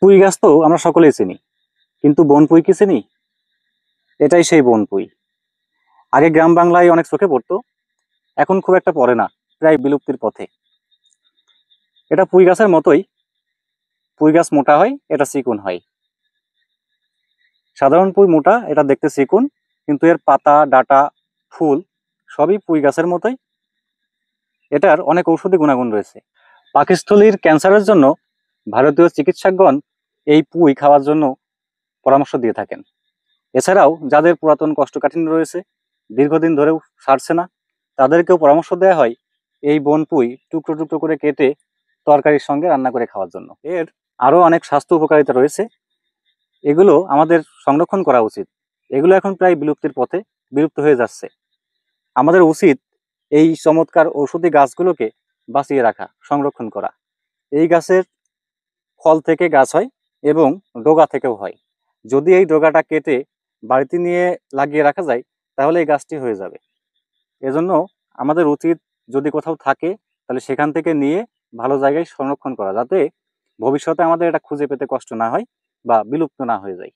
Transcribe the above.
পুঁই গাছ তো আমরা সকলেই চিনি, কিন্তু বনপুঁই কি চিনি? এটাই সেই বনপুঁই। আগে গ্রাম বাংলায় অনেক চোখে পড়তো, এখন খুব একটা পড়ে না, প্রায় বিলুপ্তির পথে। এটা পুঁই গাছের মতোই। পুঁই গাছ মোটা হয়, এটা চিকুন হয়। সাধারণ পুঁই মোটা, এটা দেখতে চিকুন, কিন্তু এর পাতা, ডাঁটা, ফুল সবই পুঁই গাছের মতোই। এটার অনেক ঔষধি গুণাগুণ রয়েছে। পাকস্থলীর ক্যান্সারের জন্য ভারতীয় চিকিৎসকগণ এই পুঁই খাওয়ার জন্য পরামর্শ দিয়ে থাকেন। এছাড়াও যাদের পুরাতন কোষ্ঠকাঠিন্য রয়েছে, দীর্ঘদিন ধরেও সারছে না, তাদেরকেও পরামর্শ দেওয়া হয় এই বনপুঁই টুকরো টুকরো করে কেটে তরকারির সঙ্গে রান্না করে খাওয়ার জন্য। এর আরো অনেক স্বাস্থ্য উপকারিতা রয়েছে, এগুলো আমাদের সংরক্ষণ করা উচিত। এগুলো এখন প্রায় বিলুপ্তির পথে, বিলুপ্ত হয়ে যাচ্ছে। আমাদের উচিত এই চমৎকার ঔষধি গাছগুলোকে বাঁচিয়ে রাখা, সংরক্ষণ করা। এই গাছের ফল থেকে গাছ হয় এবং ডগা থেকেও হয়। যদি এই ডগাটা কেটে বাড়িতে নিয়ে লাগিয়ে রাখা যায়, তাহলে এই গাছটি হয়ে যাবে। এজন্য আমাদের উচিত, যদি কোথাও থাকে তাহলে সেখান থেকে নিয়ে ভালো জায়গায় সংরক্ষণ করা, যাতে ভবিষ্যতে আমাদের এটা খুঁজে পেতে কষ্ট না হয় বা বিলুপ্ত না হয়ে যায়।